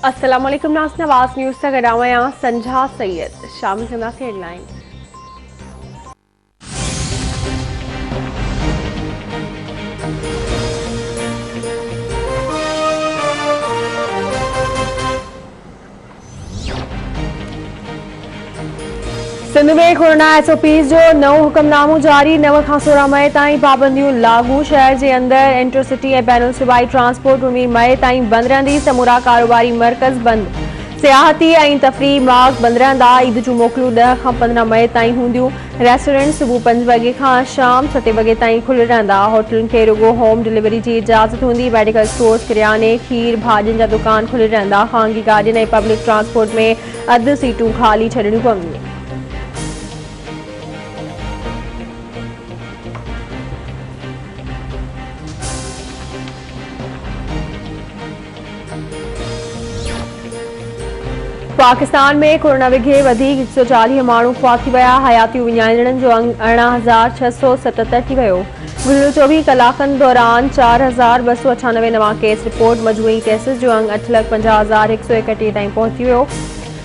अस्सलाम वालेकुम नाज़रीन, आवाज़ न्यूज़ से गडावा यहाँ संझा सैयद शामिल करना सी हेडलाइन। सिंध में कोरोना SOPs जो नओं हुक्मनामो जारी। 9 खां 16 मई ताईं पाबंदियूं लागू। शहर के अंदर इंटरसिटी ऐं बैनुल सूबाई ट्रांसपोर्ट 19 मई ताईं बंद रहंदी। समूरा कारोबारी मरकज़ बंद। सियाहती ऐं तफ़रीही मार्ग बंद रहंदा। ईद जूं मोकलूं 10 खां 15 मई ताईं हूंदियूं। रेस्टोरेंट सुबुह 5 वॻे खां शाम 7 वॻे ताईं खुलियल रहंदा। होटलुनि खे रुगो होम डिलीवरी की इजाज़त हूंदी। मेडिकल स्टोर्स, किरियाने, खीर, भाॼियुनि जा दुकान खुलियल रहंदा। ख़ानगी गाॾियुनि ऐं पब्लिक ट्रांसपोर्ट में अधु सीटूं ख़ाली छॾणियूं पवंदियूं। पाकिस्तान में कोरोना विघे 140 माण्हू फ़ौत थी विया। हयाती विञाइजड़नि जो अंग 18,677 थी वियो। गुज़िरियल 24 कलाकनि दौरान 4,298 नवां केस रिपोर्ट। मजमूई केसिस जो अंग 8,50,131 ताईं पहुची वियो।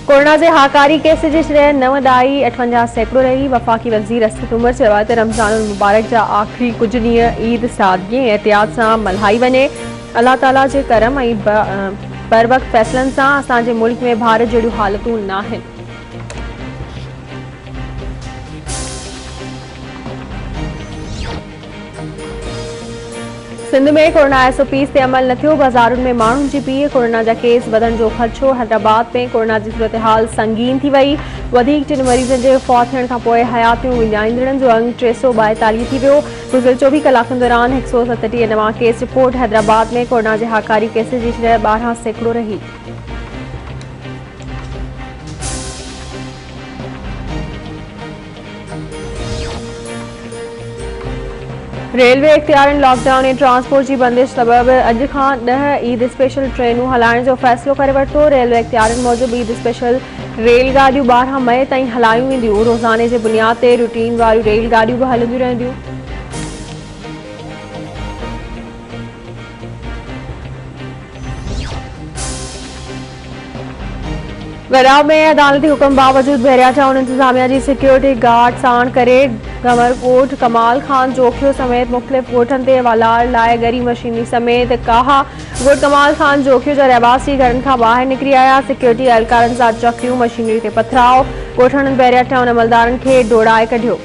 कोरोना जे हाकारी केस जी शरह 9.58% रही। वफ़ाक़ी वज़ीर असद उमर चयो आहे त रमज़ानुल मुबारक जा आख़िरी कुझु ॾींहं ईद सादगी ऐं एहतियात सां मल्हाई वञे। अल्लाह ताला जे करम ऐं बर वक्त फैसलन से असांजे मुल्क में भारत जहिड़ियूं हालतूं नाहिनि। सिंध में कोरोना SOPs ते अमल न थियो। बाज़ारुनि में माण्हुनि जी भीड़। कोरोना जा केस वधण जो ख़दशो। हैदराबाद में कोरोना जी सूरत हाल संगीन थी वई। वधीक 3 मरीज़नि जे फ़ौत थियण खां पोइ हयातियूं विञाईंदड़नि जो अंग 342 थी वियो। गुज़िरियल 24 कलाकनि दौरान 137 नवां केस रिपोर्ट। हैदराबाद में कोरोना जे हाकारी केस जी शरह 12% रही। रेलवे इख्तियारनि लॉकडाउन ऐं ट्रांसपोर्ट की बंदिश सबब अॼु खां 10 ईद स्पेशल ट्रेनूं हलाइण जो फ़ैसिलो करे वरितो। रेलवे इख्तियारनि मूजिबि ईद स्पेशल रेलगाॾियूं 12 मई ताईं हलायूं वेंदियूं। रोज़ाने जे बुनियाद ते रूटीन वारियूं रेलगाॾियूं भी हलंदियूं रहंदियूं। गडाव में अदालती हुक्म बावजूद बहरिया टाउन इंतजामिया की सिक्योरिटी गार्ड साण करे गमरकोट कमाल खान जोखियो समेत मुख्तलिफ ॻोठनि ते वालार लाइ गरी मशीनी समेत काहा ॻोठ कमाल खान जोखियो जा रहवासी घरनि खां ॿाहिरि निकिरी आया। सिक्योरिटी एहलकारनि सां चकियूं मशीनरी ते पथराव। ॻोठनि बहरिया टाउन अमलदारनि खे डोड़ाए कढियो।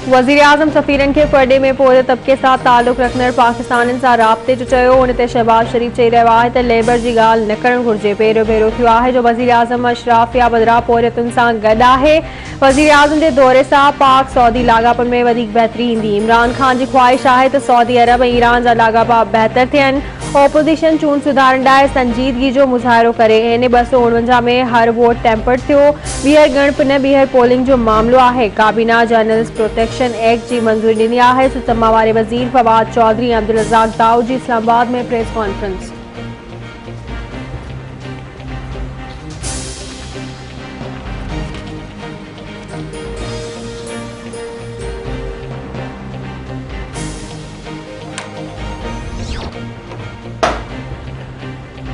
वज़ीर आज़म सफ़ीरनि खे परडे में पोइ तबिके सां ताल्लुक़ रखंदड़ पाकिस्तानियुनि सां राब्ते जो चयो। उन ते शहबाज शरीफ़ चई रहियो आहे त लेबर जी ॻाल्हि न करणु घुरिजे। पहिरियों भेरो थियो आहे जो वज़ीर आज़म अशराफ या बदिरां पोरियतुनि सां गॾु आहे। वज़ीर आज़म जे दौरे सां पाक सऊदी लाॻापनि में वधीक बहितरी ईंदी। इमरान खान जी ख़्वाहिश आहे त सऊदी अरब ऐं ईरान जा लाॻापा बहितर थियनि। ओपोज़िशन चूंड सुधारण लाइ संजीदगी जो मुज़ाहिरो करे। हिन 249 में हर वोट टेम्पर्ड थियो। ॿीहर ॻणप न ॿीहर पोलिंग जो मामिलो आहे। काबीना जर्नलिस्ट प्रोटेक्शन एक्ट की मंजूरी ॾिनी आहे। सुचमा वारे वज़ीर फवाद चौधरी ऐं अब्दुल रज़ाक दाऊद जी इस्लामाबाद में press conference.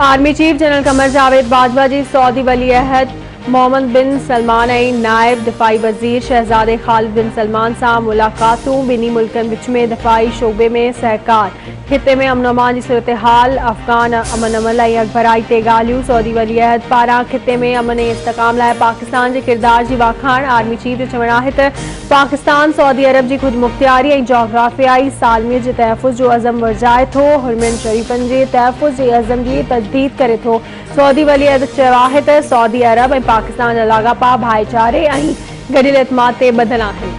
Army chief general Qamar Javed Bajwa ji Saudi वली अहद मोहम्मद बिन सलमान ऐं नायब दिफ़ाई वज़ीर शहज़ादे ख़ालिद बिन सलमान सां मुलाक़ातूं। ॿिन्ही मुल्कनि विच में दिफ़ाई शोबे में सहकार। खिते में अमन अमान जी सूरत हाल, अफ़गान अमन अमल ऐं अॻभराई ते ॻाल्हियूं। सऊदी वली अहद पारां खिते में अमन ऐं इस्तेकाम लाइ पाकिस्तान जे किरदार जी वाखाण। आर्मी चीफ जो चवणु आहे त पाकिस्तान सऊदी अरब जी ख़ुदमुख्तियारी ऐं जोग्राफियाई सालमियत जे तहफ़ुज़ जो अज़म वरजाए थो। हुरमनि शरीफ़नि जे तहफ़ुज़ जे अज़म जी तजदीद करे थो। सऊदी वली अहद चयो आहे त सऊदी अरब ऐं पाकिस्तान जा लाॻापा भाईचारे ऐं गॾियल एतमाद ते ॿधल आहिनि।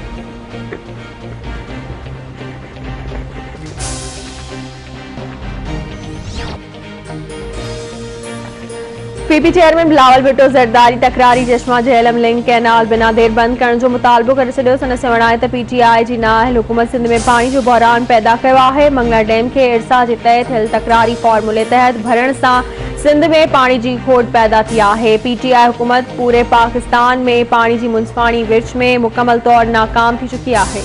पीपी चेयरमैन बिलावल भुट्टो ज़रदारी तकरारी चश्मा झेलम लिंक कैनाल बिना देर बंद करण जो मुतालबो करे छॾियो। संदसि चवणु आहे त PTI जी नाअहल हुकूमत सिंध में पाणी जो बहरान पैदा कयो आहे। मंगला डैम खे इरसा जे तय थियल तकरारी फॉर्मूले तहत भरण सां सिंध में पाणी की खोट पैदा थी आहे। PTI हुकूमत पूरे पाकिस्तान में पाणी की मुंसिपाणी विर्छ में मुकम्मल तौर नाकाम थी चुकी आहे।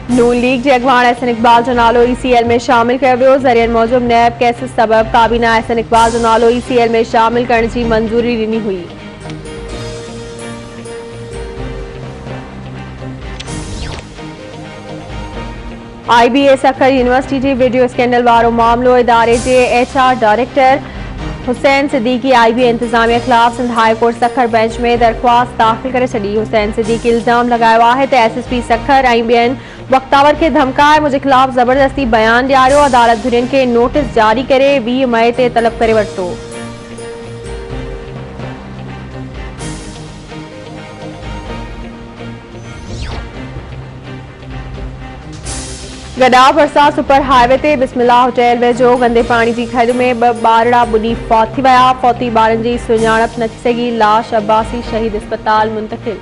नून लीग जे अगवान एहसन इकबाल जो नालो ECL में शामिल किया वियो। ज़रियनि मूजिब नैब केसिस सबब काबीना एहसन इकबाल जो नालो ECL में शामिल करण की मंजूरी ॾिनी हुई। IBA सखर यूनिवर्सिटी जी वीडियो स्कैंडल वारो मामलो। इदारे के HR director Hussain Siddiqui IBA इंतजामिया खिलाफ Sindh high court Sukkur bench में दरख्वास्त दाखिल करे छॾी। हुसैन सिद्दीकी इल्ज़ाम लगायो है तो SSP सखर ऐं ॿियनि वक्तावर के धमकाए मुझे खिलाफ जबरदस्ती बयान ॾियारियो। अदालत धुरियुनि के नोटिस जारी करे 20 मई ते तलब करे वरितो। गडा भरसा सुपर हाईवे ते बिस्मिल्लाह होटल वेझो गंदे पानी की खड में 2 ॿारड़ा बुॾी फौत थी विया। फौती ॿारनि जी सुञाणप न थी सघी। लाश अब्बासी शहीद अस्पताल मुंतकिल।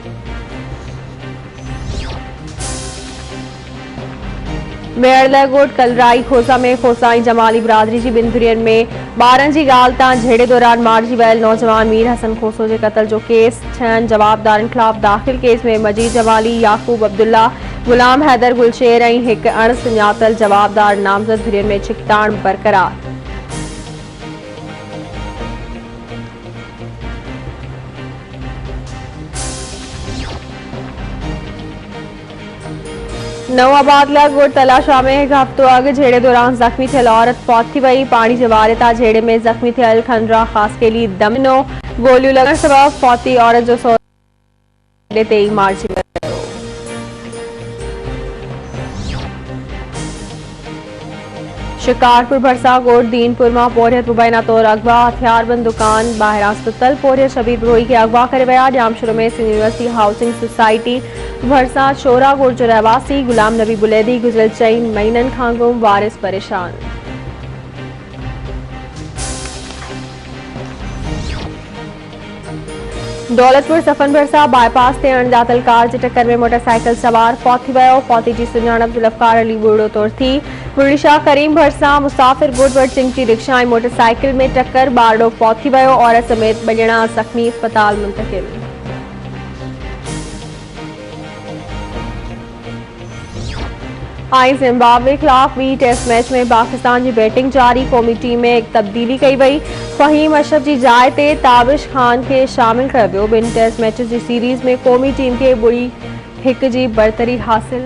मेड़लगोट कलराई खोसा में खोसाई जमाली बिरादरी की ॿिनि धुरियुनि में ॿारनि जी ॻाल्हि तां झेड़े दौरान मारिजी वियल नौजवान मीर हसन खोसो के कत्ल जो केस 6 जवाबदारनि खिलाफ दाखिल। केस में मजीद जमाली, याकूब अब्दुल्ला, गुलाम हैदर, गुलशेर ऐं हिकु अणसुञातल जवाबदार नामज़द धुरियुनि में छिकताण बरक़रार। नवाबाद गोट तलाशा में एक हफ्तो अग झेड़े दौरान जख्मी थियल औरत फौत थी वई। पानी जे वारे तां झेड़े में जख्मी थियल खंडरा खास के लिए दमिनो गोलियों लगन सबब फौती औरत जो सौदे ते ही मारिजी वियो। शिकारपुर भरसा गोट दीनपुर मां पोरियत मुबैना तौर अगवा। हथियारबंद दुकान ॿाहिरां सुतल पोरियत शबीर बिरोही के अगवा करे विया। ॼाम शुरू में सिंध यूनिवर्सिटी हाउसिंग सोसाइटी भरसा शोरा गोट जो रहवासी गुलाम नबी बुलैदी गुज़िरियल 4 महीननि खां गुम, वारिस परेशान। दौलतपुर सफन भरसा बाईपास ते अणॼातल कार जी टक्कर में मोटरसाइकिल सवार फौत थी वियो। फौती जी सुञाणप ज़ुल्फ़कार अली बूढ़ो तौर थी। बुढ़ी शाह करीम भरसा मुसाफ़िर गुट वटि चिंची रिक्शा ऐं मोटरसाइकिल में टक्कर, ॿारड़ो फौत थी वियो। औरत समेत 2 ॼणा ज़ख्मी अस्पताल मुंतकिल। जिम्बाब्वे खिलाफ 20 टेस्ट मैच में पाकिस्तान की बैटिंग जारी। कौमी टीम में एक तब्दीली कई वई। फ़हीम अशरफ की जाइ ते ताबिश खान के शामिल किया वियो। 2 टेस्ट मैचेस की सीरीज़ में कौमी टीम के 0-1 की बरतरी हासिल।